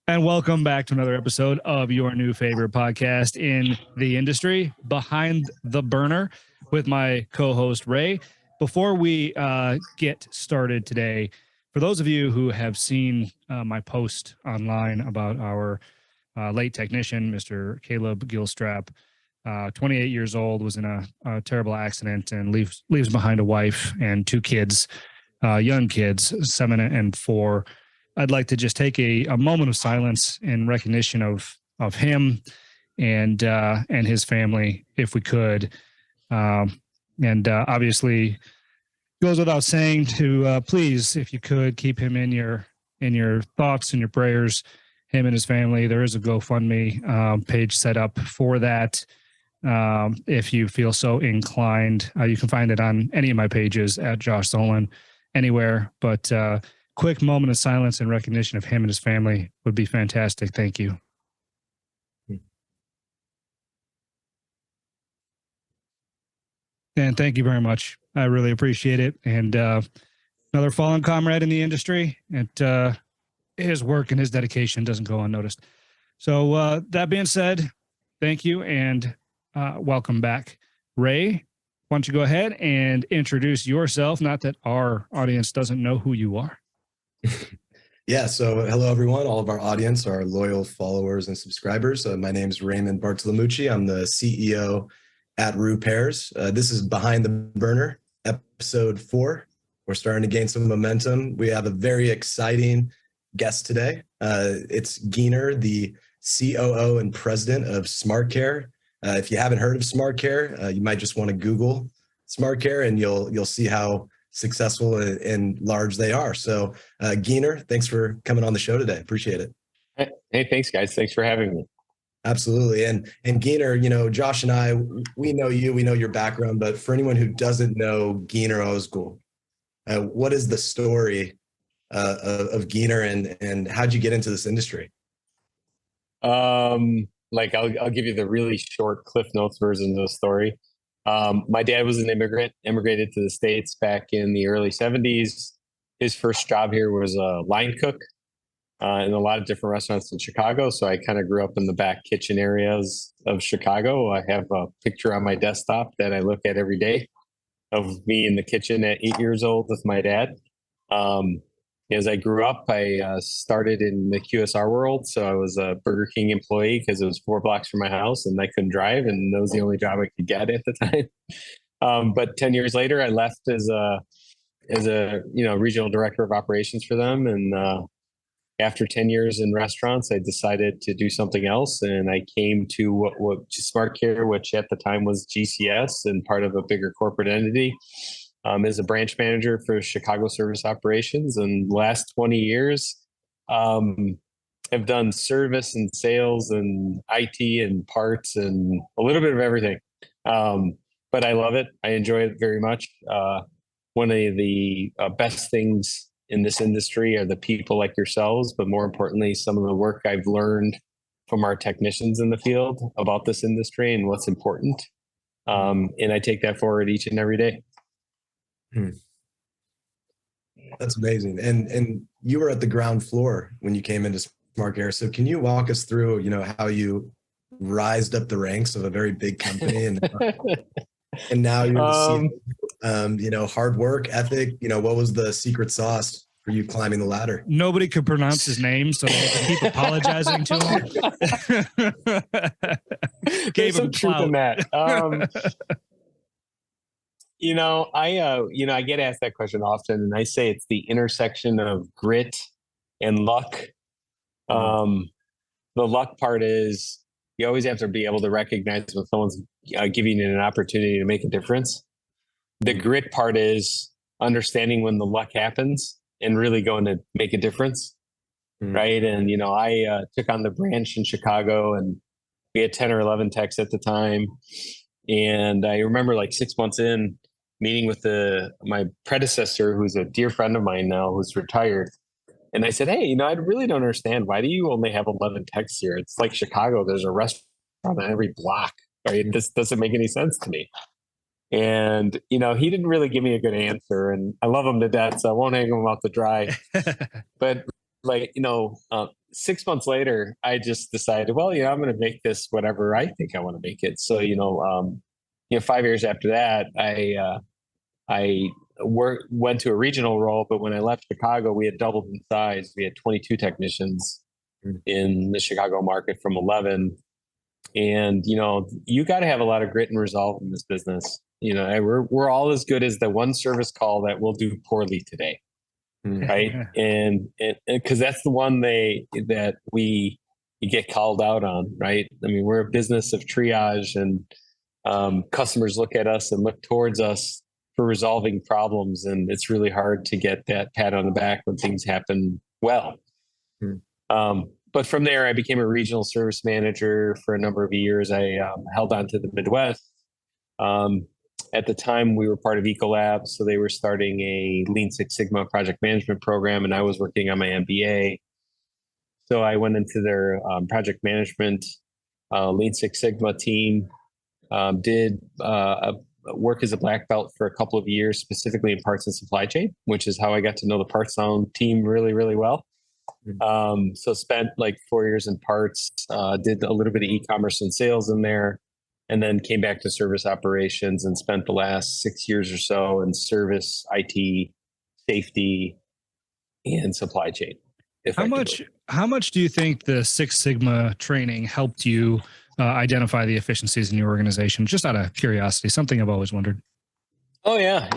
And welcome back to another episode of your new favorite podcast in the industry, Behind the Burner, with my co-host Ray. Before we get started today, for those of you who have seen my post online about our late technician, Mr. Caleb Gilstrap, 28 years old, was in a terrible accident and leaves behind a wife and two kids, young kids, 7 and 4. I'd like to just take a moment of silence in recognition of him and his family, if we could. Obviously, goes without saying to please, if you could, keep him in your thoughts and your prayers. Him and his family. There is a GoFundMe page set up for that. If you feel so inclined, you can find it on any of my pages at Josh Solon, anywhere. But quick moment of silence in recognition of him and his family would be fantastic. Thank you. And thank you very much. I really appreciate it. And another fallen comrade in the industry, and his work and his dedication doesn't go unnoticed. So that being said, thank you and welcome back. Ray, why don't you go ahead and introduce yourself? Not that our audience doesn't know who you are. Yeah, so hello everyone, all of our audience, our loyal followers and subscribers. My name is Raymond Bartolomucci. I'm the CEO at Referrals. This is Behind the Burner, episode 4. We're starting to gain some momentum. We have a very exciting guest today. It's Geener, the COO and president of SmartCare. If you haven't heard of SmartCare, you might just want to Google SmartCare and you'll see how successful and large they are. So Geener, thanks for coming on the show today. Appreciate it. Hey, thanks guys. Thanks for having me. Absolutely. And Geener, Josh and I, we know you, we know your background, but for anyone who doesn't know Geener Ozgul, what is the story of Geener and how'd you get into this industry? I'll give you the really short Cliff Notes version of the story. My dad was an immigrant, immigrated to the States back in the early 70s. His first job here was a line cook in a lot of different restaurants in Chicago. So I kind of grew up in the back kitchen areas of Chicago. I have a picture on my desktop that I look at every day of me in the kitchen at 8 years old with my dad. As I grew up, I started in the QSR world. So I was a Burger King employee because it was 4 blocks from my house and I couldn't drive. And that was the only job I could get at the time. But 10 years later, I left as a regional director of operations for them. And after 10 years in restaurants, I decided to do something else. And I came to SmartCare, which at the time was GCS and part of a bigger corporate entity. As a branch manager for Chicago service operations, and last 20 years have done service and sales and IT and parts and a little bit of everything. But I love it. I enjoy it very much. One of the best things in this industry are the people like yourselves, but more importantly, some of the work I've learned from our technicians in the field about this industry and what's important. And I take that forward each and every day. That's amazing. And you were at the ground floor when you came into SmartCare. So can you walk us through, how you rised up the ranks of a very big company and now you're the CEO, hard work ethic, what was the secret sauce for you climbing the ladder? Nobody could pronounce his name, so they had to keep apologizing to him. Gave him truth in that. I get asked that question often, and I say it's the intersection of grit and luck. The luck part is you always have to be able to recognize when someone's giving you an opportunity to make a difference. The grit part is understanding when the luck happens and really going to make a difference, right? And, I took on the branch in Chicago, and we had 10 or 11 techs at the time. And I remember 6 months in, meeting with my predecessor, who's a dear friend of mine now, who's retired. And I said, hey, I really don't understand. Why do you only have 11 techs here? It's like Chicago. There's a restaurant on every block, right? This doesn't make any sense to me. And, he didn't really give me a good answer. And I love him to death, so I won't hang him out to dry. But like, 6 months later, I just decided, well, I'm going to make this whatever I think I want to make it. So, 5 years after that, I went to a regional role, but when I left Chicago, we had doubled in size. We had 22 technicians in the Chicago market from 11. And, you got to have a lot of grit and resolve in this business. And we're all as good as the one service call that will do poorly today. Right. And because that's the one that we get called out on. Right. I mean, we're a business of triage, and customers look at us and look towards us for resolving problems. And it's really hard to get that pat on the back when things happen well. But from there, I became a regional service manager for a number of years. I held on to the Midwest. At the time, we were part of Ecolab, so they were starting a Lean Six Sigma project management program, and I was working on my MBA. So I went into their project management Lean Six Sigma team, did work as a black belt for a couple of years, specifically in parts and supply chain, which is how I got to know the Parts Zone team really, really well. So spent like 4 years in parts, did a little bit of e-commerce and sales in there, and then came back to service operations and spent the last 6 years or so in service, IT, safety, and supply chain. How much do you think the Six Sigma training helped you identify the efficiencies in your organization? Just out of curiosity, something I've always wondered. Oh yeah.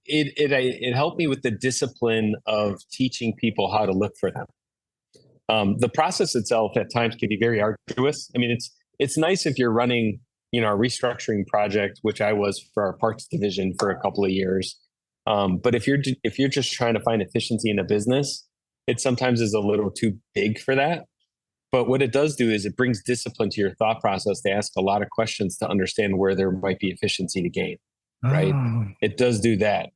It helped me with the discipline of teaching people how to look for them. The process itself at times can be very arduous. I mean, it's nice if you're running, a restructuring project, which I was for our parts division for a couple of years. But if you're just trying to find efficiency in a business, it sometimes is a little too big for that. But what it does do is it brings discipline to your thought process to ask a lot of questions to understand where there might be efficiency to gain. Right. Oh. It does do that.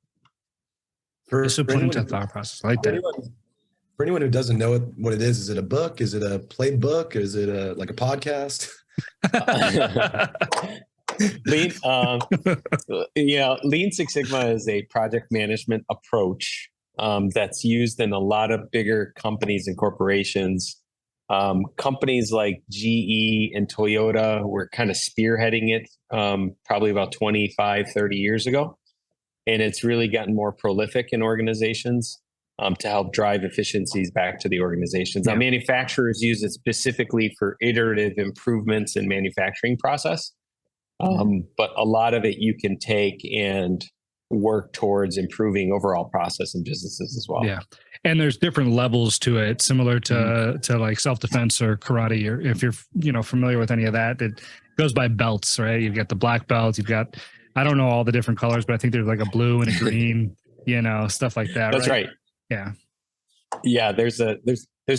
Discipline to thought process like that. For anyone who doesn't know what it is it a book? Is it a playbook? Is it like a podcast? Lean Six Sigma is a project management approach that's used in a lot of bigger companies and corporations. Companies like GE and Toyota were kind of spearheading it probably about 25, 30 years ago. And it's really gotten more prolific in organizations to help drive efficiencies back to the organizations. Now, manufacturers use it specifically for iterative improvements in manufacturing process. But a lot of it you can take and work towards improving overall process in businesses as well. Yeah. And there's different levels to it, similar to like self-defense or karate, or if you're familiar with any of that, it goes by belts, right? You've got the black belt, you've got, I don't know all the different colors, but I think there's like a blue and a green, stuff like that. That's right. Yeah. Yeah. There's a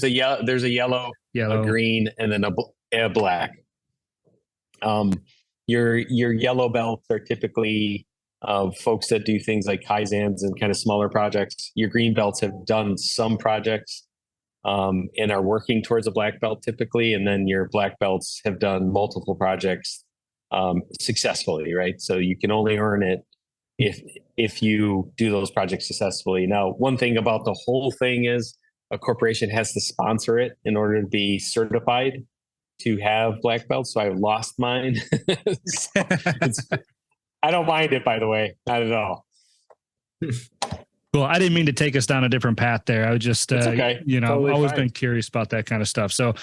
yellow, a green, and then a black. Your yellow belts are typically folks that do things like Kaizens and kind of smaller projects. Your green belts have done some projects and are working towards a black belt typically. And then your black belts have done multiple projects successfully, right? So you can only earn it if you do those projects successfully. Now, one thing about the whole thing is a corporation has to sponsor it in order to be certified to have black belts. So I lost mine. I don't mind it, by the way, not at all. Well, I didn't mean to take us down a different path there. I was just, totally I've always fine. been curious about that kind of stuff. So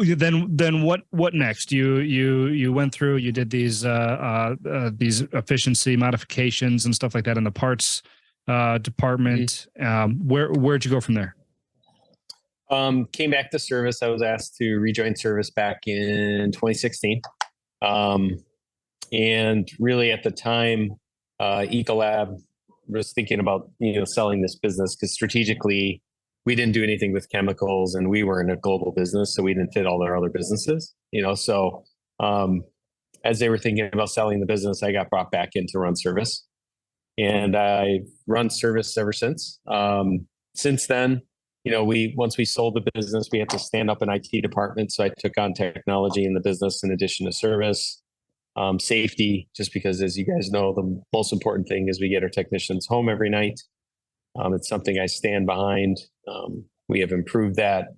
then what next? You went through, you did these efficiency modifications and stuff like that in the parts department. Where'd you go from there? Came back to service. I was asked to rejoin service back in 2016. And really at the time, Ecolab was thinking about, selling this business because strategically we didn't do anything with chemicals and we were in a global business. So we didn't fit all their other businesses, so as they were thinking about selling the business, I got brought back in to run service, and I've run service ever since. Since then, once we sold the business, we had to stand up an IT department. So I took on technology in the business in addition to service. Safety, just because, as you guys know, the most important thing is we get our technicians home every night. It's something I stand behind. We have improved that,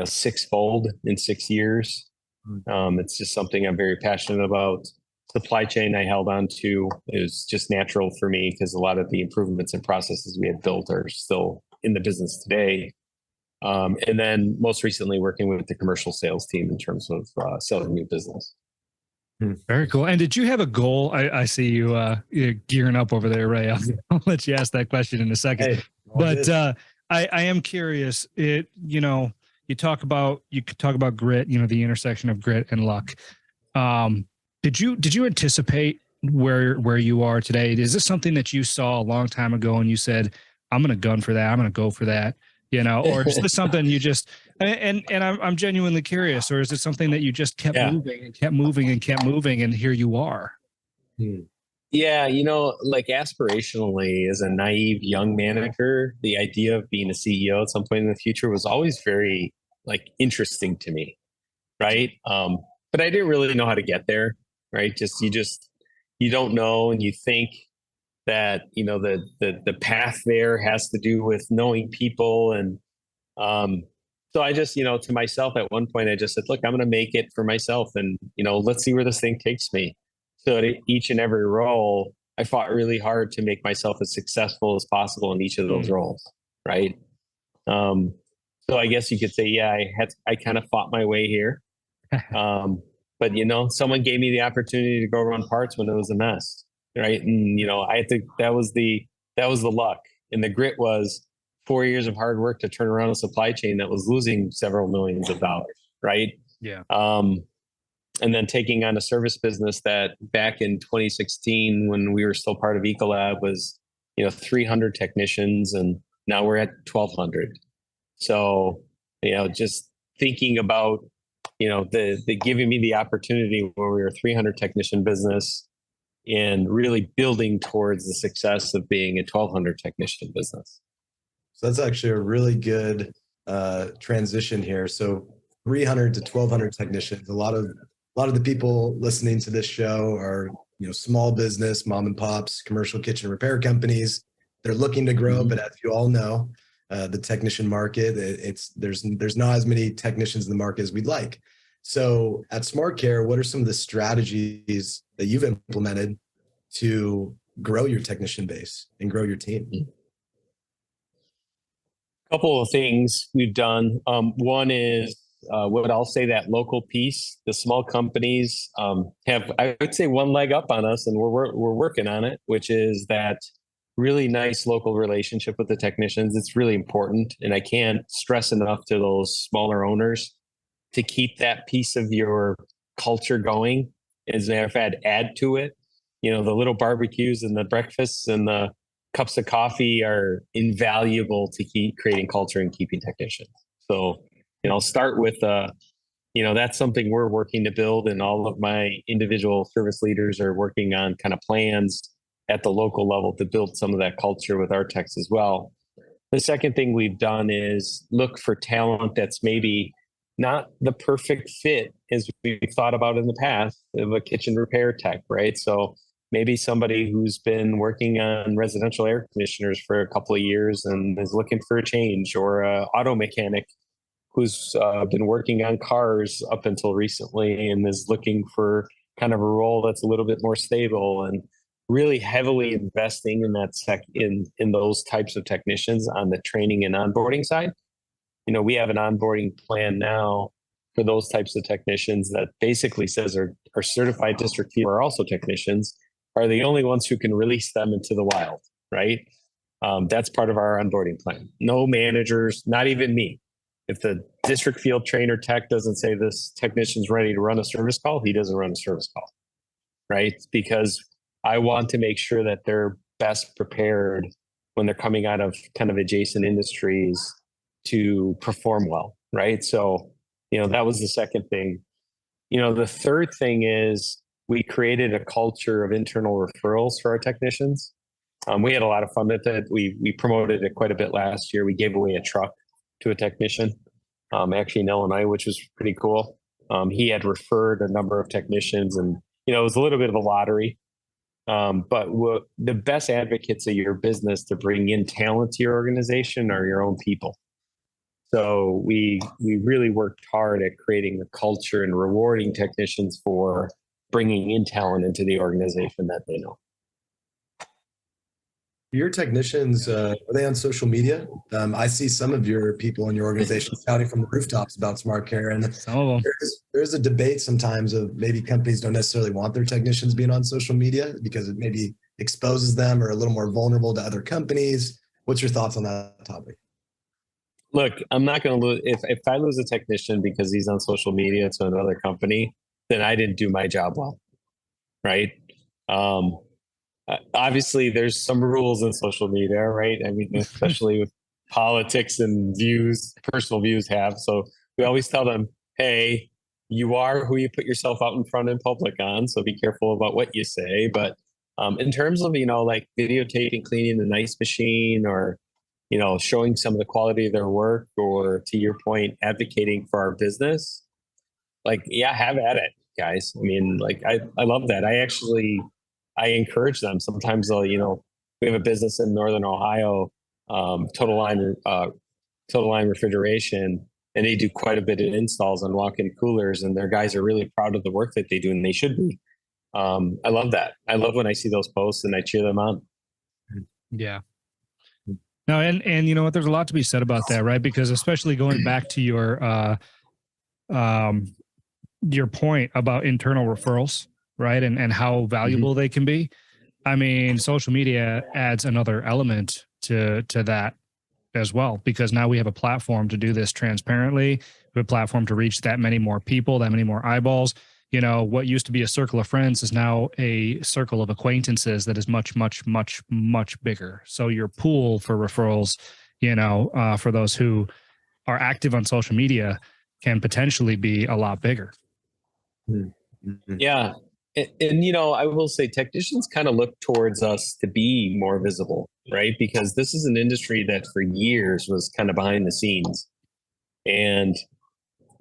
sixfold in 6 years. It's just something I'm very passionate about. Supply chain I held on to is just natural for me because a lot of the improvements and processes we had built are still in the business today. And then most recently working with the commercial sales team in terms of selling new business. Very cool. And did you have a goal? I see you you're gearing up over there, Ray. I'll let you ask that question in a second. Hey, but I am curious. You could talk about grit, the intersection of grit and luck. Did you anticipate where you are today? Is this something that you saw a long time ago and you said, I'm going to gun for that, I'm going to go for that, or is this something you just, and I'm genuinely curious, or is it something that you just kept moving and kept moving and kept moving and here you are? Yeah, like aspirationally as a naive young manager, the idea of being a CEO at some point in the future was always very interesting to me. Right. But I didn't really know how to get there. Right. You don't know. And you think that, the path there has to do with knowing people. And so I just, to myself at one point, I just said, look, I'm going to make it for myself. And, let's see where this thing takes me. So at each and every role, I fought really hard to make myself as successful as possible in each of those roles. Right. So I guess you could say, I kind of fought my way here. But, someone gave me the opportunity to go run parts when it was a mess. Right. And, I think that was the luck. And the grit was 4 years of hard work to turn around a supply chain that was losing several millions of dollars. Right. Yeah. And then taking on a service business that back in 2016, when we were still part of Ecolab, was, 300 technicians, and now we're at 1,200. So, just thinking about, the giving me the opportunity when we were a 300 technician business and really building towards the success of being a 1,200 technician business. So that's actually a really good transition here. So 300 to 1,200 technicians. A lot of the people listening to this show are, small business, mom and pops, commercial kitchen repair companies. They're looking to grow, but as you all know, the technician market, there's not as many technicians in the market as we'd like. So at SmartCare, what are some of the strategies that you've implemented to grow your technician base and grow your team? A couple of things we've done. One is what I'll say, that local piece. The small companies have, I would say, one leg up on us, and we're working on it, which is that really nice local relationship with the technicians. It's really important. And I can't stress enough to those smaller owners to keep that piece of your culture going. As a matter of fact, add to it. The little barbecues and the breakfasts and the cups of coffee are invaluable to keep creating culture and keeping technicians. So, I'll start with, that's something we're working to build, and all of my individual service leaders are working on kind of plans at the local level to build some of that culture with our techs as well. The second thing we've done is look for talent that's maybe not the perfect fit as we've thought about in the past of a kitchen repair tech, right? So maybe somebody who's been working on residential air conditioners for a couple of years and is looking for a change, or an auto mechanic who's been working on cars up until recently and is looking for kind of a role that's a little bit more stable, and really heavily investing in that in those types of technicians on the training and onboarding side. We have an onboarding plan now for those types of technicians that basically says our certified district field are also technicians are the only ones who can release them into the wild, right? That's part of our onboarding plan. No managers, not even me. If the district field trainer tech doesn't say this technician's ready to run a service call, he doesn't run a service call, right? Because I want to make sure that they're best prepared when they're coming out of kind of adjacent industries to perform well, right? So, that was the second thing. The third thing is we created a culture of internal referrals for our technicians. We had a lot of fun with it. We promoted it quite a bit last year. We gave away a truck to a technician, actually in Illinois, which was pretty cool. He had referred a number of technicians, and, it was a little bit of a lottery. But the best advocates of your business to bring in talent to your organization are your own people, So we really worked hard at creating a culture and rewarding technicians for bringing in talent into the organization that they know. Your technicians, are they on social media? I see some of your people in your organization shouting from the rooftops about smart care, and Some of them. there's a debate sometimes of maybe companies don't necessarily want their technicians being on social media because it maybe exposes them or a little more vulnerable to other companies. What's your thoughts on that topic? Look, I'm not going to lose if I lose a technician because he's on social media to another company, then I didn't do my job well, right? Obviously, there's some rules in social media, right? I mean, especially with politics and views, personal views have. So we always tell them, hey, you are who you put yourself out in front in public on. So be careful about what you say. But in terms of, like videotaping, cleaning an ice machine or, showing some of the quality of their work or to your point, advocating for our business, like, yeah, have at it, guys. I mean, like, I love that. I encourage them. Sometimes they'll, we have a business in Northern Ohio, Total Line Refrigeration, and they do quite a bit of installs on walk-in coolers, and their guys are really proud of the work that they do, and they should be. I love that. I love when I see those posts and I cheer them on. Yeah. No, and you know what? There's a lot to be said about that, right? Because especially going back to your point about internal referrals, right? And how valuable they can be. I mean, social media adds another element to that as well, because now we have a platform to do this transparently. We have a platform to reach that many more people, that many more eyeballs. What used to be a circle of friends is now a circle of acquaintances that is much, much, much, much bigger. So your pool for referrals, for those who are active on social media can potentially be a lot bigger. Mm-hmm. Yeah. And, I will say technicians kind of look towards us to be more visible, right? Because this is an industry that for years was kind of behind the scenes. And,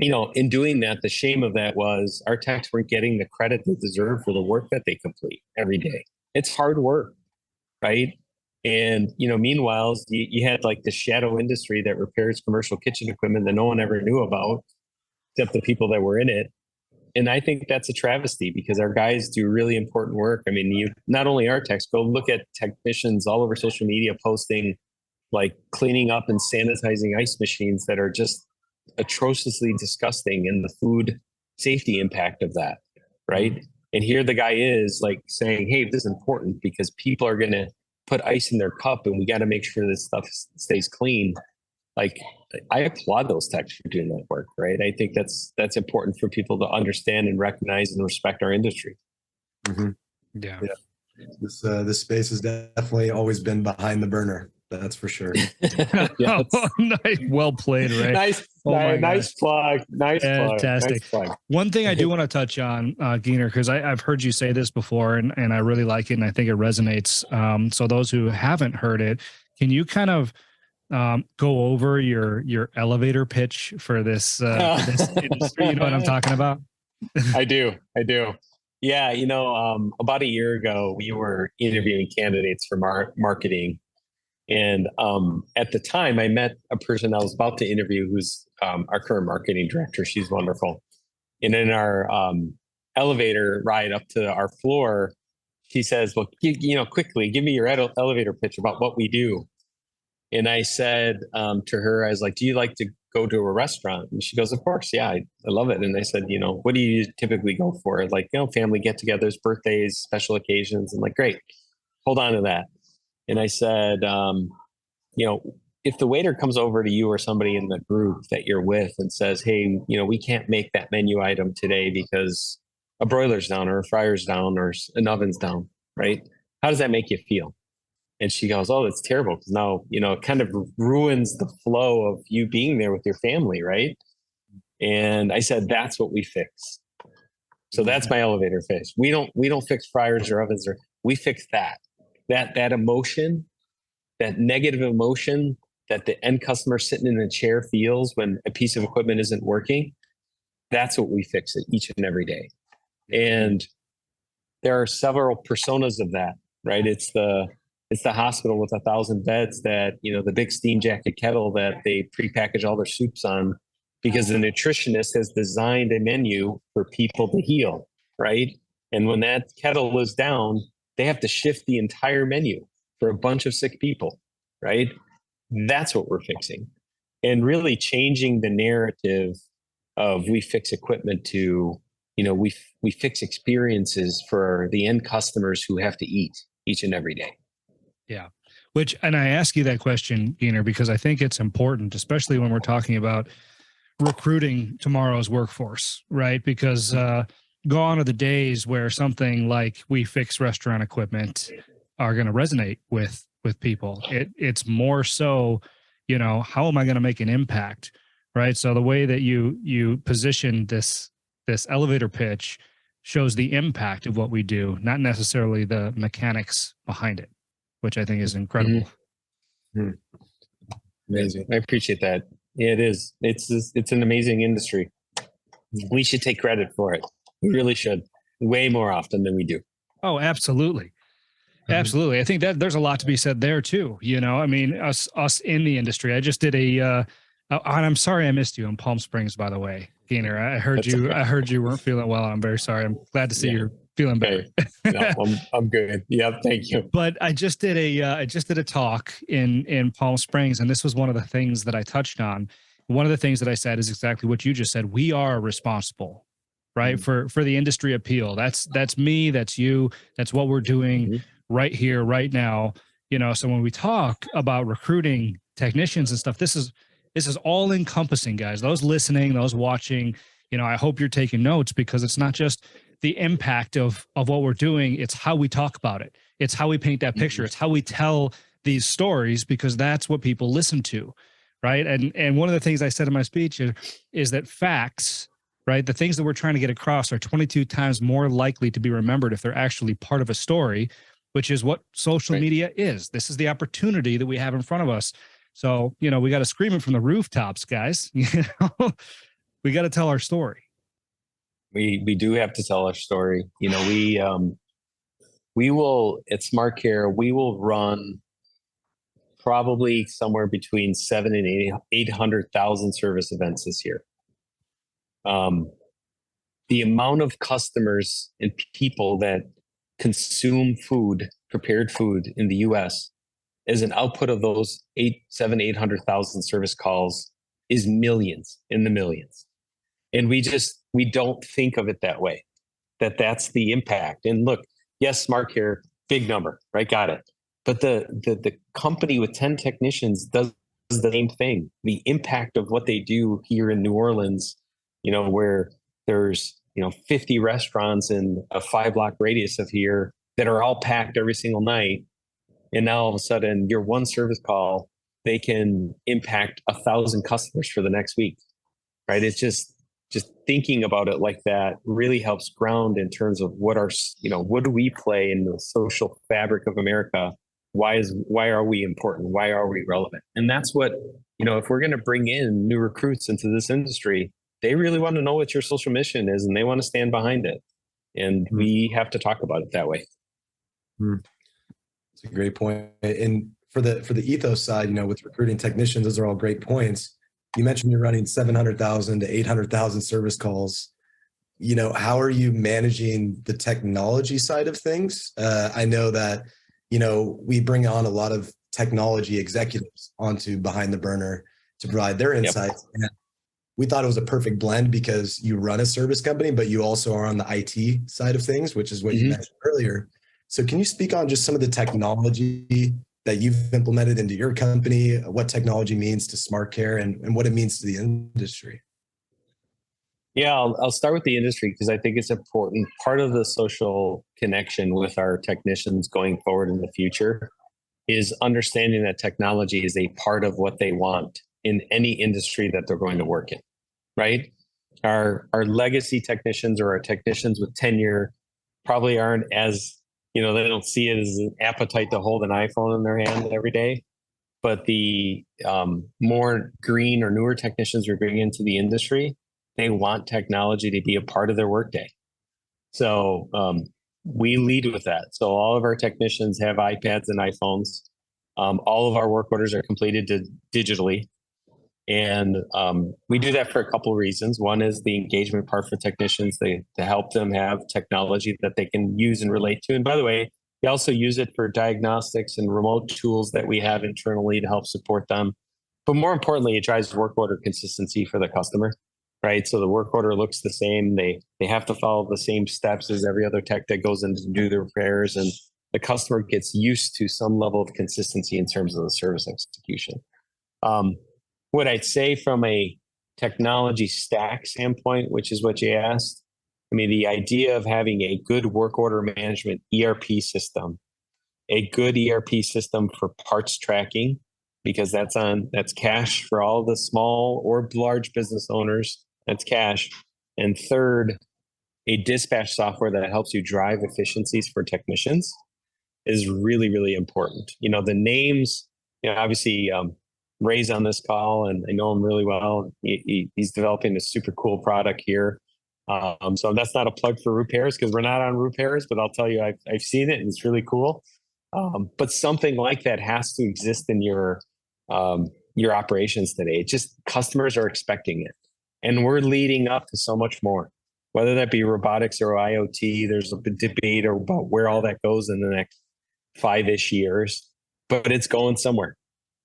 in doing that, the shame of that was our techs weren't getting the credit they deserve for the work that they complete every day. It's hard work, right? And, meanwhile, you had like the shadow industry that repairs commercial kitchen equipment that no one ever knew about, except the people that were in it. And I think that's a travesty because our guys do really important work. I mean, not only our techs, go look at technicians all over social media posting like cleaning up and sanitizing ice machines that are just atrociously disgusting, and the food safety impact of that, right? And here the guy is like saying, hey, this is important because people are going to put ice in their cup and we got to make sure this stuff stays clean. Like, I applaud those techs for doing that work, right? I think that's important for people to understand and recognize and respect our industry. Mm-hmm. Yeah. This space has definitely always been behind the burner. That's for sure. Yes. Nice. Well played, Ray. Nice plug. Fantastic. Nice plug. One thing I do want to touch on, Geener, because I've heard you say this before, and I really like it, and I think it resonates. So those who haven't heard it, can you kind of go over your elevator pitch for this industry? You know what I'm talking about? I do. Yeah. About a year ago, we were interviewing candidates for marketing. And at the time, I met a person I was about to interview who's our current marketing director. She's wonderful. And in our elevator ride up to our floor, she says, well, quickly, give me your elevator pitch about what we do. And I said to her, I was like, do you like to go to a restaurant? And she goes, of course. Yeah, I love it. And I said, what do you typically go for? Like, family get-togethers, birthdays, special occasions. I'm like, great. Hold on to that. And I said, if the waiter comes over to you or somebody in the group that you're with and says, hey, we can't make that menu item today because a broiler's down or a fryer's down or an oven's down, right? How does that make you feel? And she goes, oh, that's terrible because now, it kind of ruins the flow of you being there with your family, right? And I said, that's what we fix. So that's my elevator pitch. We don't fix fryers or ovens, we fix that emotion, that negative emotion that the end customer sitting in a chair feels when a piece of equipment isn't working. That's what we fix it each and every day. And there are several personas of that, right? It's the It's the hospital with 1,000 beds that, the big steam jacket kettle that they prepackage all their soups on because the nutritionist has designed a menu for people to heal, right? And when that kettle is down, they have to shift the entire menu for a bunch of sick people, right? That's what we're fixing. And really changing the narrative of we fix equipment to, we fix experiences for the end customers who have to eat each and every day. Yeah. And I ask you that question, Geener, because I think it's important, especially when we're talking about recruiting tomorrow's workforce, right? Because gone are the days where something like we fix restaurant equipment are going to resonate with people. It's more so, how am I going to make an impact, right? So the way that you position this elevator pitch shows the impact of what we do, not necessarily the mechanics behind it, which I think is incredible. Mm-hmm. Amazing. I appreciate that. Yeah, it is. It's an amazing industry. We should take credit for it. We really should, way more often than we do. Oh, absolutely. Absolutely. I think that there's a lot to be said there too. I mean, us in the industry. I just did and I'm sorry I missed you in Palm Springs, by the way, Geener. I heard you weren't feeling well. I'm very sorry. I'm glad to see you're feeling better. No, I'm good. Yeah, thank you. But I just did a talk in Palm Springs, and this was one of the things that I touched on. One of the things that I said is exactly what you just said. We are responsible, right? Mm-hmm. For the industry appeal. That's me, that's you, that's what we're doing right here, right now. So when we talk about recruiting technicians and stuff, this is all encompassing, guys. Those listening, those watching, I hope you're taking notes, because it's not just the impact of what we're doing. It's how we talk about it. It's how we paint that picture. It's how we tell these stories, because that's what people listen to. Right. And one of the things I said in my speech is that facts, right, the things that we're trying to get across are 22 times more likely to be remembered if they're actually part of a story, which is what social media is. This is the opportunity that we have in front of us. So, we got to scream it from the rooftops, guys. We got to tell our story. We do have to tell our story. We will, at SmartCare, we will run probably somewhere between 700,000 and 800,000 service events this year. The amount of customers and people that consume prepared food in the U.S. as an output of those 800,000 service calls is millions, in the millions. And we don't think of it that way, that's the impact. And look, yes, SmartCare, big number, right? Got it. But the company with 10 technicians does the same thing. The impact of what they do here in New Orleans, where there's, 50 restaurants in a 5-block radius of here that are all packed every single night. And now all of a sudden your one service call, they can impact 1,000 customers for the next week, right? It's just thinking about it like that really helps ground in terms of what do we play in the social fabric of America? Why are we important? Why are we relevant? And that's what, if we're going to bring in new recruits into this industry, they really want to know what your social mission is and they want to stand behind it. And we have to talk about it that way. It's a great point. And for the ethos side, with recruiting technicians, those are all great points. You mentioned you're running 700,000 to 800,000 service calls. How are you managing the technology side of things? I know that, we bring on a lot of technology executives onto Behind the Burner to provide their insights. Yep. And we thought it was a perfect blend because you run a service company, but you also are on the IT side of things, which is what you mentioned earlier. So can you speak on just some of the technology that you've implemented into your company, what technology means to SmartCare and what it means to the industry? Yeah, I'll start with the industry because I think it's important. Part of the social connection with our technicians going forward in the future is understanding that technology is a part of what they want in any industry that they're going to work in, right? Our legacy technicians or our technicians with tenure probably aren't as, they don't see it as an appetite to hold an iPhone in their hand every day. But the more green or newer technicians we bring into the industry, they want technology to be a part of their workday. So we lead with that. So all of our technicians have iPads and iPhones. All of our work orders are completed digitally. And we do that for a couple of reasons. One is the engagement part for technicians, to help them have technology that they can use and relate to. And by the way, we also use it for diagnostics and remote tools that we have internally to help support them. But more importantly, it drives work order consistency for the customer, right? So the work order looks the same. They have to follow the same steps as every other tech that goes in to do the repairs. And the customer gets used to some level of consistency in terms of the service execution. What I'd say from a technology stack standpoint, which is what you asked, I mean, the idea of having a good work order management ERP system, a good ERP system for parts tracking, because that's cash for all the small or large business owners. That's cash. And third, a dispatch software that helps you drive efficiencies for technicians is really, really important. You know, the names, you know, obviously, Ray's on this call, and I know him really well. He's developing a super cool product here. So that's not a plug for Repairs because we're not on Repairs, but I'll tell you, I've seen it and it's really cool. But something like that has to exist in your operations today. Just customers are expecting it, and we're leading up to so much more. Whether that be robotics or IoT, there's a debate about where all that goes in the next 5-ish years, but it's going somewhere.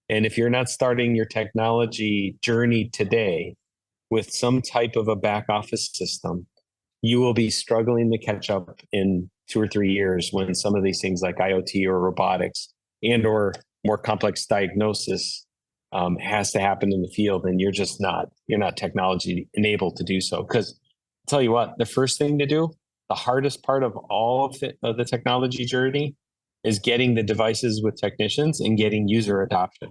And if you're not starting your technology journey today with some type of a back office system, you will be struggling to catch up in 2 or 3 years when some of these things like IoT or robotics and or more complex diagnosis has to happen in the field, and you're not technology enabled to do so. Because I'll tell you what, the first thing to do, the hardest part of all of the technology journey is getting the devices with technicians and getting user adoption.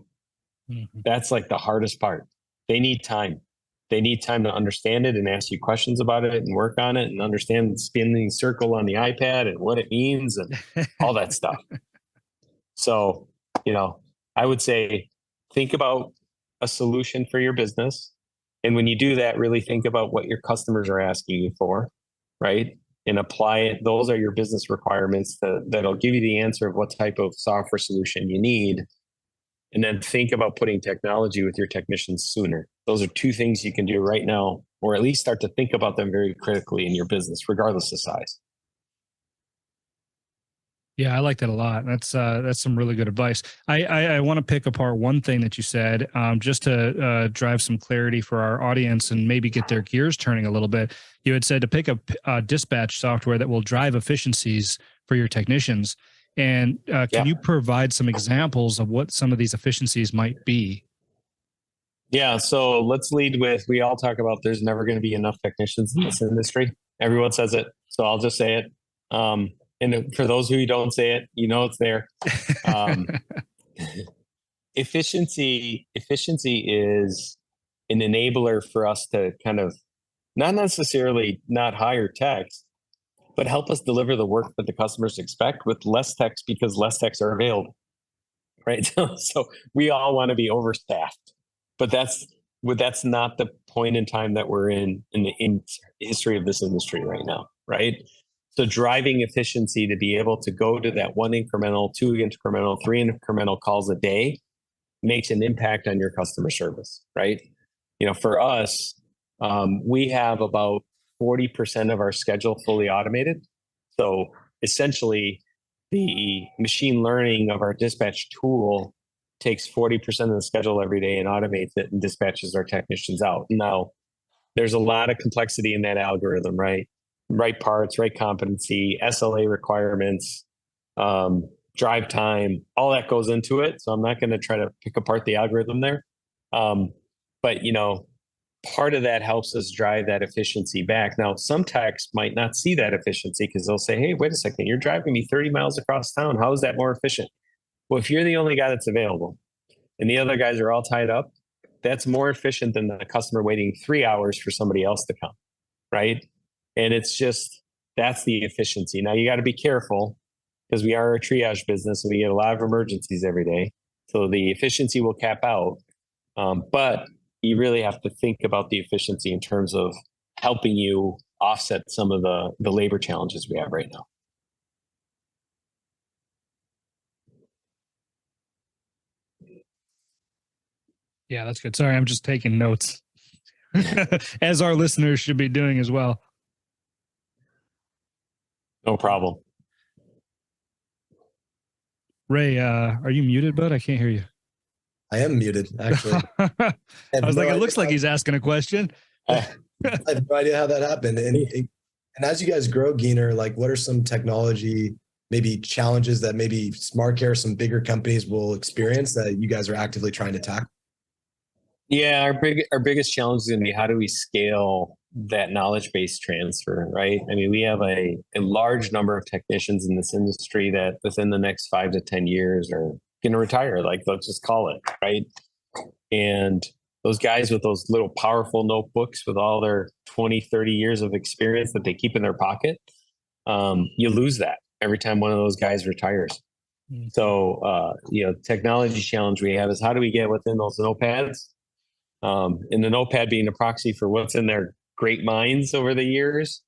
Mm-hmm. That's like the hardest part. They need time. They need time to understand it and ask you questions about it and work on it and understand the spinning circle on the iPad and what it means and all that stuff. So, you know, I would say think about a solution for your business. And when you do that, really think about what your customers are asking you for, right? And apply it. Those are your business requirements that'll give you the answer of what type of software solution you need. And then think about putting technology with your technicians sooner. Those are 2 things you can do right now, or at least start to think about them very critically in your business, regardless of size. Yeah, I like that a lot. That's some really good advice. I want to pick apart one thing that you said, just to drive some clarity for our audience and maybe get their gears turning a little bit. You had said to pick a dispatch software that will drive efficiencies for your technicians. And can you provide some examples of what some of these efficiencies might be? Yeah, so let's lead with, we all talk about there's never going to be enough technicians in this industry. Everyone says it, so I'll just say it. And for those who don't say it, you know it's there. Efficiency is an enabler for us to kind of not necessarily not hire techs, but help us deliver the work that the customers expect with less techs because less techs are available, right? So we all want to be overstaffed, but that's not the point in time that we're in the history of this industry right now, right? So driving efficiency to be able to go to that 1 incremental, 2 incremental, 3 incremental calls a day makes an impact on your customer service, right? You know, for us, we have about 40% of our schedule fully automated. So essentially, the machine learning of our dispatch tool takes 40% of the schedule every day and automates it and dispatches our technicians out. Now, there's a lot of complexity in that algorithm, right? Right parts, right competency, SLA requirements, drive time, all that goes into it. So I'm not going to try to pick apart the algorithm there. But, you know, part of that helps us drive that efficiency back. Now, some techs might not see that efficiency because they'll say, hey, wait a second, you're driving me 30 miles across town. How is that more efficient? Well, if you're the only guy that's available and the other guys are all tied up, that's more efficient than the customer waiting 3 hours for somebody else to come, right? And it's just, that's the efficiency. Now you got to be careful because we are a triage business and we get a lot of emergencies every day. So the efficiency will cap out. But you really have to think about the efficiency in terms of helping you offset some of the labor challenges we have right now. Yeah, that's good. Sorry, I'm just taking notes as our listeners should be doing as well. No problem. Ray, are you muted, bud? I can't hear you. I am muted, actually. I was like, it looks like he's asking a question. I have no idea how that happened. And as you guys grow, Geener, like what are some technology, maybe challenges that maybe SmartCare, some bigger companies will experience that you guys are actively trying to tackle? Yeah, our biggest challenge is going to be how do we scale that knowledge base transfer, right? I mean, we have a large number of technicians in this industry that within the next 5 to 10 years are going to retire, like let's just call it, right? And those guys with those little powerful notebooks with all their 20, 30 years of experience that they keep in their pocket, you lose that every time one of those guys retires. So, technology challenge we have is how do we get within those notepads? And the notepad being a proxy for what's in their great minds over the years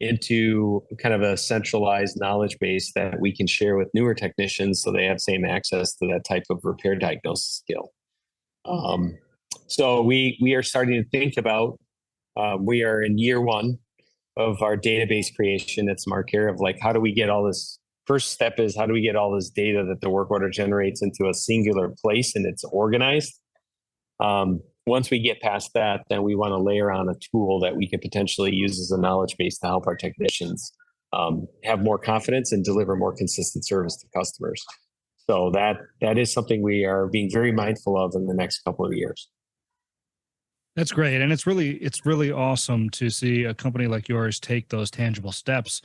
into kind of a centralized knowledge base that we can share with newer technicians so they have same access to that type of repair diagnosis skill. So we are starting to think about, we are in year one of our database creation at SmartCare of like, how do we get all this? First step is how do we get all this data that the work order generates into a singular place and it's organized? Once we get past that, then we want to layer on a tool that we could potentially use as a knowledge base to help our technicians have more confidence and deliver more consistent service to customers. So that is something we are being very mindful of in the next couple of years. That's great. And it's really awesome to see a company like yours take those tangible steps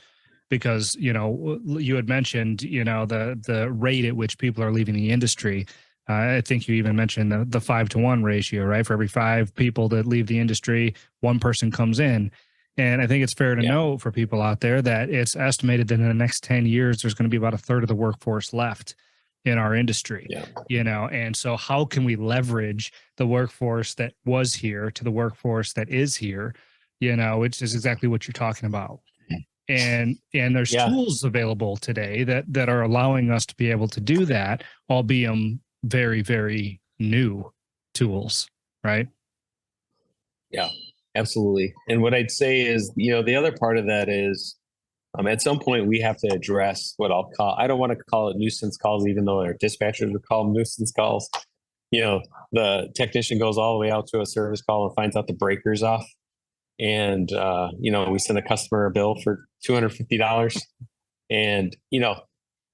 because, you had mentioned, the rate at which people are leaving the industry. I think you even mentioned the 5-to-1 ratio, right? For every 5 people that leave the industry, 1 person comes in. And I think it's fair to know for people out there that it's estimated that in the next 10 years, there's going to be about 1/3 of the workforce left in our industry, and so how can we leverage the workforce that was here to the workforce that is here, which is exactly what you're talking about. And there's tools available today that are allowing us to be able to do that, albeit very, very new tools, right? Yeah, absolutely. And what I'd say is, the other part of that is at some point we have to address what I don't want to call it nuisance calls, even though our dispatchers would call them nuisance calls. The technician goes all the way out to a service call and finds out the breaker's off. And, we send a customer a bill for $250. And,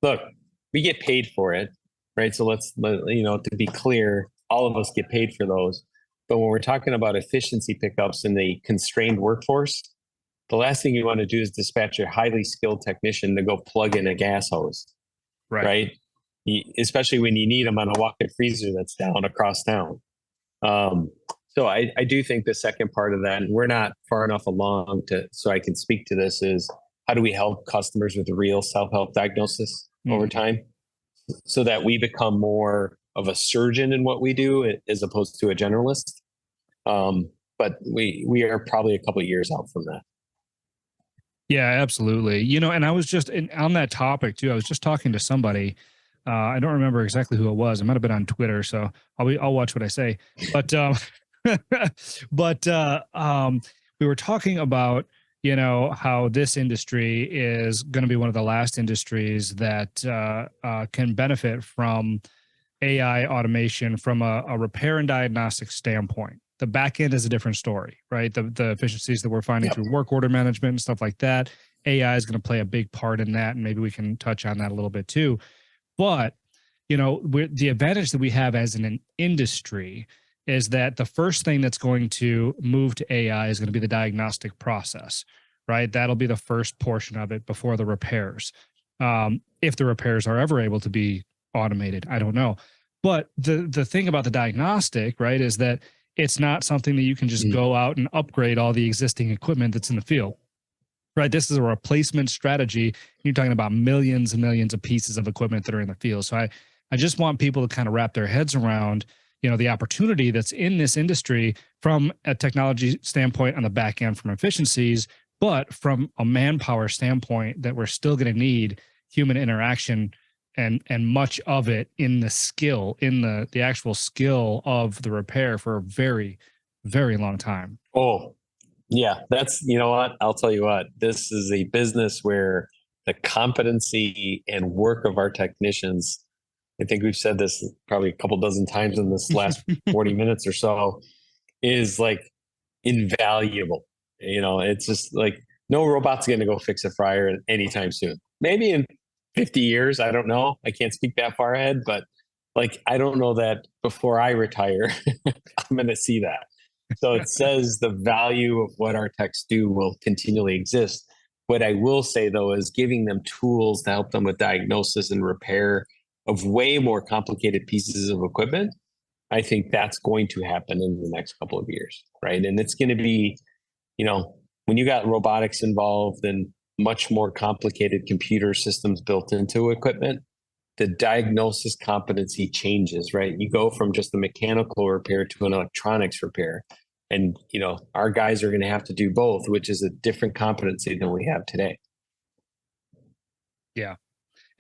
look, we get paid for it, right? So to be clear, all of us get paid for those. But when we're talking about efficiency pickups in the constrained workforce, the last thing you want to do is dispatch a highly skilled technician to go plug in a gas hose, right? Especially when you need them on a walk-in freezer that's down across town. So I do think the second part of that, and we're not far enough along so I can speak to this, is how do we help customers with the real self-help diagnosis over time so that we become more of a surgeon in what we do as opposed to a generalist. But we are probably a couple of years out from that. Yeah, absolutely. And I was just on that topic too. I was just talking to somebody. I don't remember exactly who it was. It might have been on Twitter, so I'll watch what I say. But we were talking about how this industry is going to be one of the last industries that can benefit from AI automation from a repair and diagnostic standpoint. The back end is a different story, right? The efficiencies that we're finding through work order management and stuff like that. AI is going to play a big part in that, and maybe we can touch on that a little bit too. But the advantage that we have as an industry is that the first thing that's going to move to AI is going to be the diagnostic process, right? That'll be the first portion of it before the repairs. If the repairs are ever able to be automated, I don't know. But the thing about the diagnostic, right, is that it's not something that you can just go out and upgrade all the existing equipment that's in the field, right? This is a replacement strategy. You're talking about millions and millions of pieces of equipment that are in the field. So I just want people to kind of wrap their heads around, the opportunity that's in this industry from a technology standpoint on the back end from efficiencies, but from a manpower standpoint that we're still going to need human interaction and much of it in the skill, in the actual skill of the repair for a very, very long time. Oh, yeah. That's, you know what? I'll tell you what, this is a business where the competency and work of our technicians, I think we've said this probably a couple dozen times in this last 40 minutes or so, is like invaluable. You know, it's just like no robot's going to go fix a fryer anytime soon. Maybe in 50 years, I don't know. I can't speak that far ahead, but like I don't know that before I retire, I'm going to see that. So it says the value of what our techs do will continually exist. What I will say though is giving them tools to help them with diagnosis and repair of way more complicated pieces of equipment. I think that's going to happen in the next couple of years, right? And it's going to be, you know, when you got robotics involved and much more complicated computer systems built into equipment, the diagnosis competency changes, right? You go from just a mechanical repair to an electronics repair. And, you know, our guys are going to have to do both, which is a different competency than we have today. Yeah.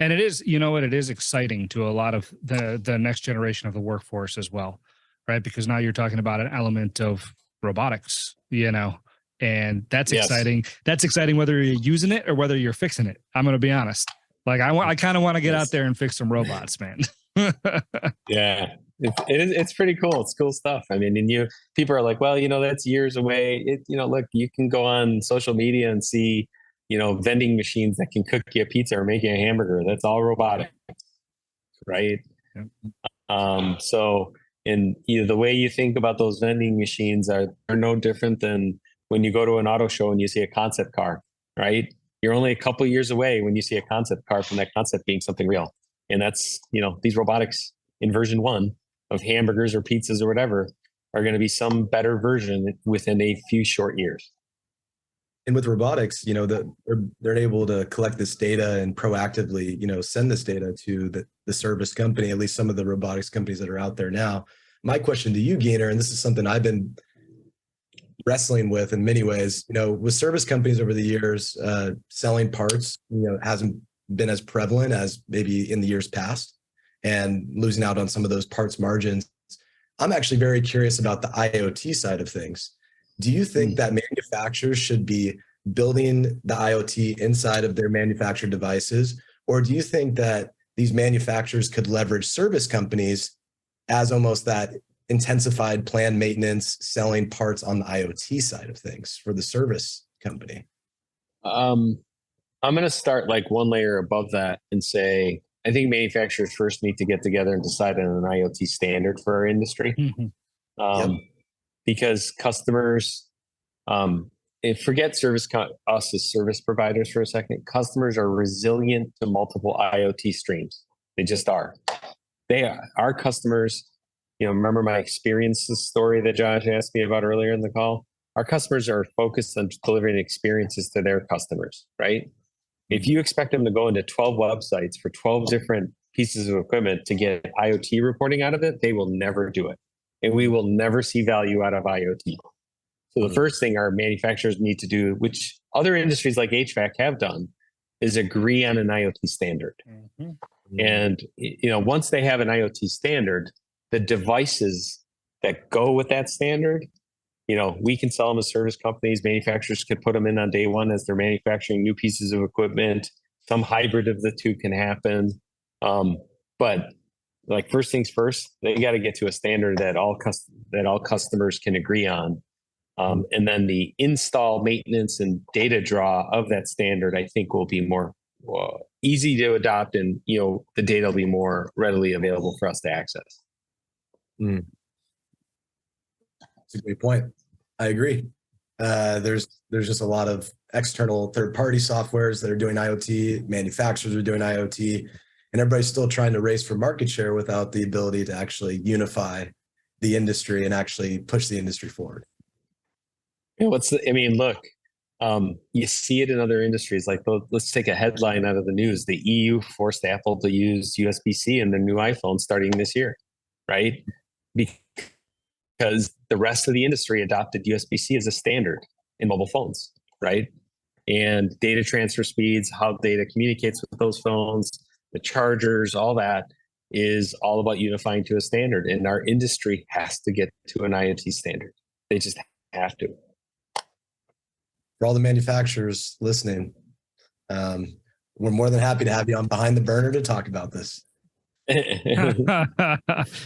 And it is, you know what, it is exciting to a lot of the next generation of the workforce as well, right? Because now you're talking about an element of robotics, you know, and that's exciting. That's exciting whether you're using it or whether you're fixing it. I'm going to be honest. Like I kind of want to get out there and fix some robots, man. Yeah, it's pretty cool. It's cool stuff. I mean, and people are like, well, you know, that's years away. You know, look, you can go on social media and see, you know, vending machines that can cook you a pizza or make you a hamburger. That's all robotic, right? Yep. So, and you know, the way you think about those vending machines are no different than when you go to an auto show and you see a concept car, right? You're only a couple of years away when you see a concept car from that concept being something real. And that's, you know, these robotics in version 1 of hamburgers or pizzas or whatever are going to be some better version within a few short years. And with robotics, you know, they're able to collect this data and proactively, you know, send this data to the service company, at least some of the robotics companies that are out there now. My question to you, Gainer, and this is something I've been wrestling with in many ways, you know, with service companies over the years, selling parts, you know, hasn't been as prevalent as maybe in the years past, and losing out on some of those parts margins. I'm actually very curious about the IoT side of things. Do you think that manufacturers should be building the IoT inside of their manufactured devices? Or do you think that these manufacturers could leverage service companies as almost that intensified planned maintenance, selling parts on the IoT side of things for the service company? I'm going to start like one layer above that and say, I think manufacturers first need to get together and decide on an IoT standard for our industry. Mm-hmm. Because customers, forget us as service providers for a second. Customers are resilient to multiple IoT streams. They just are. Our customers, you know, remember my experiences story that Josh asked me about earlier in the call? Our customers are focused on delivering experiences to their customers, right? If you expect them to go into 12 websites for 12 different pieces of equipment to get IoT reporting out of it, they will never do it. And we will never see value out of IoT. So the first thing our manufacturers need to do, which other industries like HVAC have done, is agree on an IoT standard. Mm-hmm. And you know, once they have an IoT standard, the devices that go with that standard, you know, we can sell them as service companies. Manufacturers could put them in on day one as they're manufacturing new pieces of equipment. Some hybrid of the two can happen. But like first things first, they got to get to a standard that all customers can agree on. And then the install, maintenance, and data draw of that standard, I think, will be more easy to adopt, and you know, the data will be more readily available for us to access. That's a great point. I agree. There's just a lot of external third-party softwares that are doing IoT. Manufacturers are doing IoT, and everybody's still trying to race for market share without the ability to actually unify the industry and actually push the industry forward. Yeah, look, you see it in other industries. Like, let's take a headline out of the news. The EU forced Apple to use USB-C in their new iPhone starting this year, right? Because the rest of the industry adopted USB-C as a standard in mobile phones, right? And data transfer speeds, how data communicates with those phones, the chargers, all that is all about unifying to a standard. And our industry has to get to an IoT standard. They just have to. For all the manufacturers listening, we're more than happy to have you on Behind the Burner to talk about this. Yeah,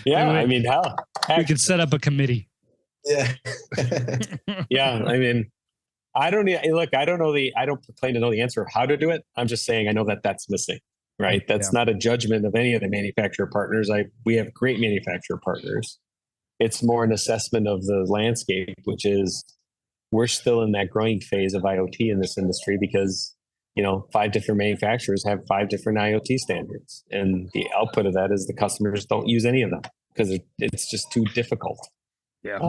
I mean, hell, we could set up a committee. Yeah. Yeah, I mean, I don't claim to know the answer of how to do it. I'm just saying I know that that's missing, right? That's not a judgment of any of the manufacturer partners. We have great manufacturer partners. It's more an assessment of the landscape, which is we're still in that growing phase of IoT in this industry because, 5 different manufacturers have 5 different IoT standards. And the output of that is the customers don't use any of them because it's just too difficult. Yeah.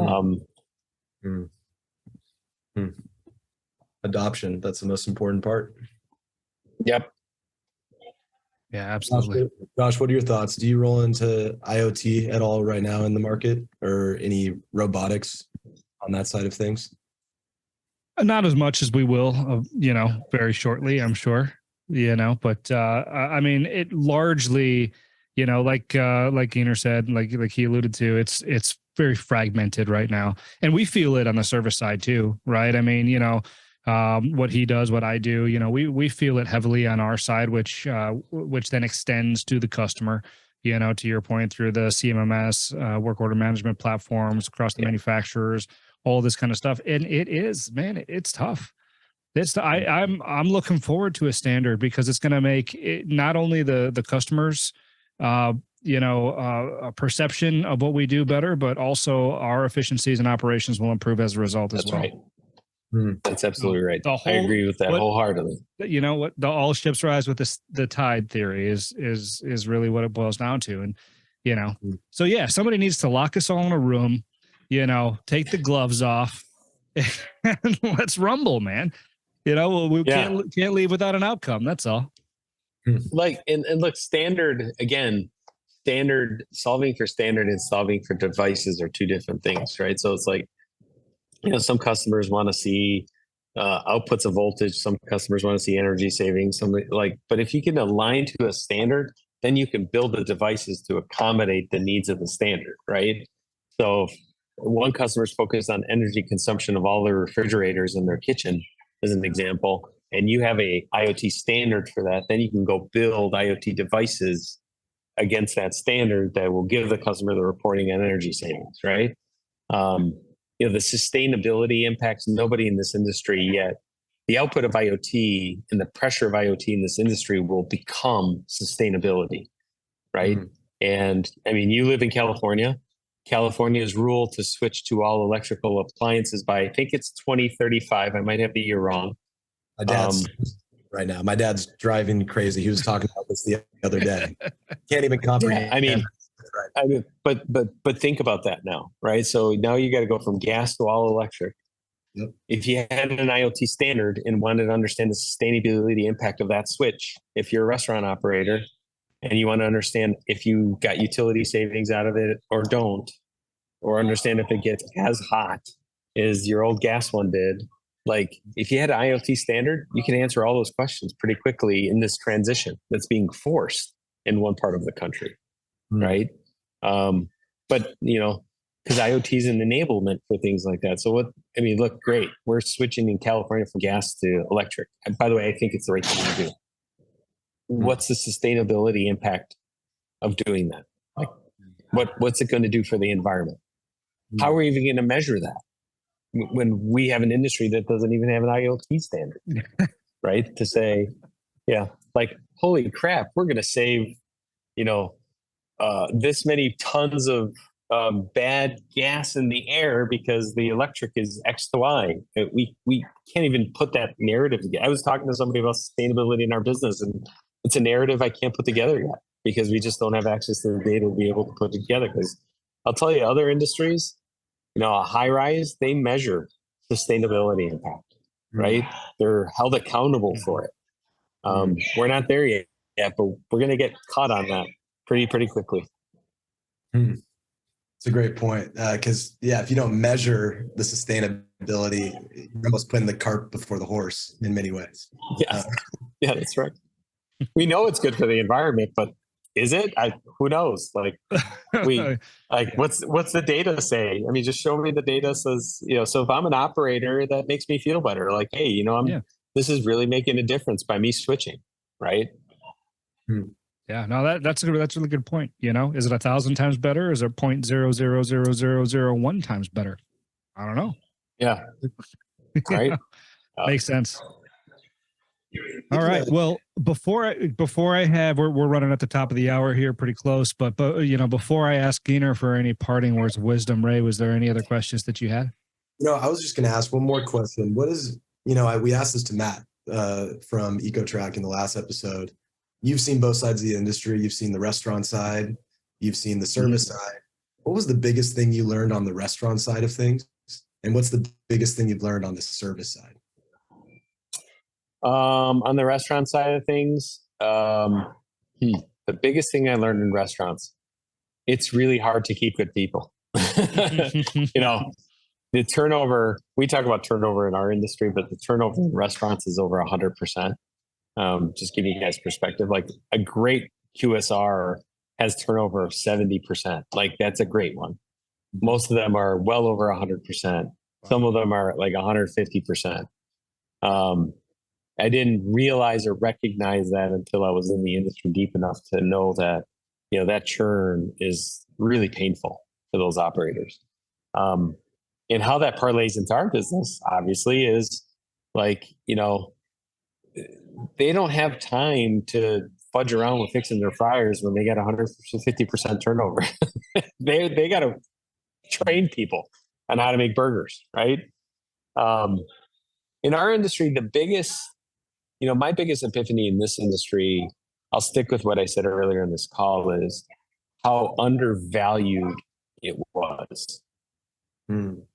Adoption. That's the most important part. Yep. Yeah, absolutely. Josh, what are your thoughts? Do you roll into IoT at all right now in the market, or any robotics on that side of things? Not as much as we will, very shortly, I'm sure, but I mean, it largely, like Geener said, like he alluded to, it's very fragmented right now. And we feel it on the service side too, right? I mean, what he does, what I do, we feel it heavily on our side, which then extends to the customer, to your point, through the CMMS, work order management platforms across the manufacturers, all this kind of stuff. And it's tough. I'm looking forward to a standard because it's going to make it not only the customers, a perception of what we do better, but also our efficiencies and operations will improve as a result as well. Right. That's absolutely right. I agree with that wholeheartedly. You know what? The all ships rise with the tide theory is really what it boils down to. And, so yeah, somebody needs to lock us all in a room, take the gloves off and let's rumble, man. We can't leave without an outcome. That's all. Like, and look, standard, solving for standard and solving for devices are 2 different things, right? So it's like, some customers want to see outputs of voltage. Some customers want to see energy savings. But if you can align to a standard, then you can build the devices to accommodate the needs of the standard, right? So one customer is focused on energy consumption of all their refrigerators in their kitchen, as an example, and you have a IoT standard for that, then you can go build IoT devices against that standard that will give the customer the reporting on energy savings, right? The sustainability impacts nobody in this industry yet. The output of IoT and the pressure of IoT in this industry will become sustainability, right? And I mean, you live in California. California's rule to switch to all electrical appliances by, I think it's 2035. I might have the year wrong. My dad's right now. My dad's driving crazy. He was talking about this the other day. Can't even comprehend. Yeah, I mean, but think about that now, right? So now you got to go from gas to all electric. Yep. If you had an IoT standard and wanted to understand the sustainability impact of that switch, if you're a restaurant operator and you want to understand if you got utility savings out of it or don't, or understand if it gets as hot as your old gas one did, like if you had an IoT standard, you can answer all those questions pretty quickly in this transition that's being forced in one part of the country, right? But because IoT is an enablement for things like that. So look, great. We're switching in California from gas to electric. And by the way, I think it's the right thing to do. What's the sustainability impact of doing that? Like, what's it going to do for the environment? How are we even going to measure that when we have an industry that doesn't even have an IoT standard, right? To say, holy crap, we're going to save, this many tons of bad gas in the air because the electric is X to Y. We can't even put that narrative together. I was talking to somebody about sustainability in our business, and it's a narrative I can't put together yet because we just don't have access to the data to be able to put it together. Because I'll tell you, other industries, a high rise, they measure sustainability impact, right? They're held accountable for it. We're not there yet, but we're going to get caught on that pretty quickly. It's a great point because if you don't measure the sustainability, you're almost putting the cart before the horse in many ways. Yeah, that's right. we know it's good for the environment, but is it? Who knows? Like what's the data say? I mean, just show me the data says, so if I'm an operator, that makes me feel better. Like, hey, this is really making a difference by me switching. Right. Yeah, no, that's a really good point. Is it 1,000 times better? Is it 0.000001 times better? I don't know. Yeah. Right. Makes sense. All right. Well, before I have, we're running at the top of the hour here, pretty close. But before I ask Geener for any parting words of wisdom, Ray, was there any other questions that you had? I was just going to ask one more question. What is, we asked this to Matt from EcoTrack in the last episode. You've seen both sides of the industry. You've seen the restaurant side. You've seen the service side. What was the biggest thing you learned on the restaurant side of things? And what's the biggest thing you've learned on the service side? On the restaurant side of things, the biggest thing I learned in restaurants, it's really hard to keep good people. The turnover, we talk about turnover in our industry, but the turnover in restaurants is over 100%. Just giving you guys perspective, like a great QSR has turnover of 70%. Like that's a great one. Most of them are well over 100%. Some of them are like 150%. I didn't realize or recognize that until I was in the industry deep enough to know that, that churn is really painful for those operators. And how that parlays into our business, obviously, is like, they don't have time to fudge around with fixing their fryers when they got 150% turnover. They got to train people on how to make burgers, right? In our industry, the biggest, my biggest epiphany in this industry, I'll stick with what I said earlier in this call, is how undervalued it was.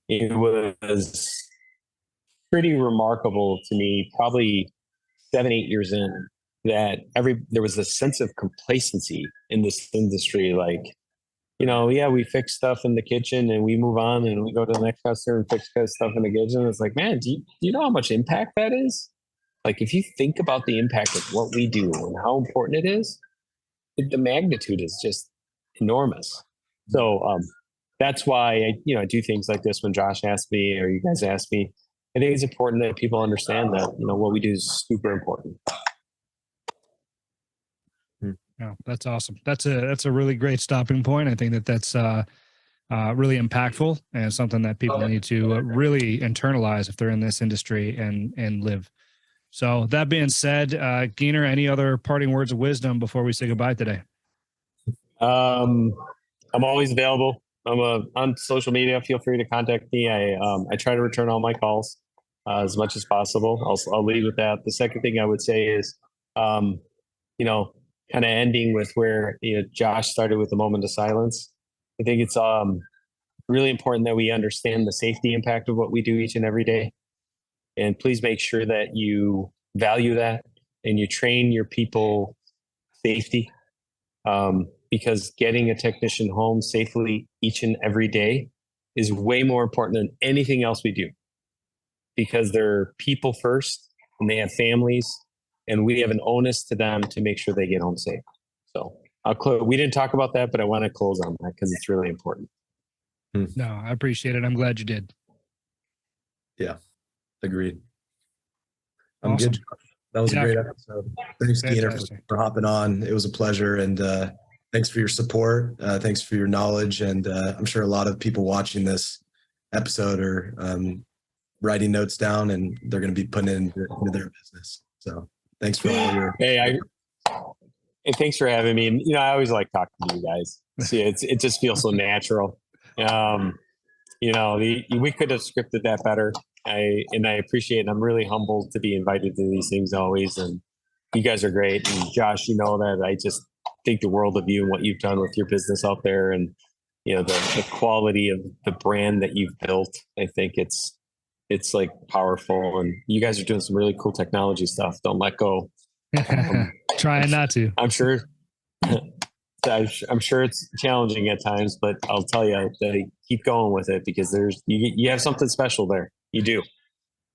It was pretty remarkable to me, probably 7-8 years in, that there was a sense of complacency in this industry. Like, we fix stuff in the kitchen and we move on and we go to the next customer and fix stuff in the kitchen. It's like, man, do you know how much impact that is? Like, if you think about the impact of what we do and how important it is, the magnitude is just enormous. So that's why I do things like this when Josh asked me or you guys ask me. I think it's important that people understand that, what we do is super important. Yeah, that's awesome. That's a really great stopping point. I think that's really impactful and something that people need to really internalize if they're in this industry and live. So that being said, Geener, any other parting words of wisdom before we say goodbye today? I'm always available. I'm on social media. Feel free to contact me. I try to return all my calls as much as possible. I'll lead with that. The second thing I would say is, kind of ending with where Josh started with the moment of silence. I think it's really important that we understand the safety impact of what we do each and every day. And please make sure that you value that and you train your people safety. Because getting a technician home safely each and every day is way more important than anything else we do, because they're people first and they have families and we have an onus to them to make sure they get home safe. So we didn't talk about that, but I want to close on that because it's really important. No, I appreciate it. I'm glad you did. Yeah, agreed. I'm awesome. good. That was a great episode. Thanks, Geener, for hopping on. It was a pleasure. And thanks for your support. Thanks for your knowledge. And I'm sure a lot of people watching this episode are writing notes down and they're going to be putting it into their business. So thanks for all your... Hey, thanks for having me. And, I always like talking to you guys. See, it just feels so natural. We could have scripted that better. I appreciate it. I'm really humbled to be invited to these things always. And you guys are great. And Josh, that I just think the world of you and what you've done with your business out there, and the quality of the brand that you've built. I think it's like powerful, and you guys are doing some really cool technology stuff. Don't let go. Trying not to. I'm sure it's challenging at times, but I'll tell you, keep going with it because you have something special there. You do.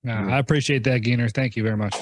I appreciate that, Geener. Thank you very much.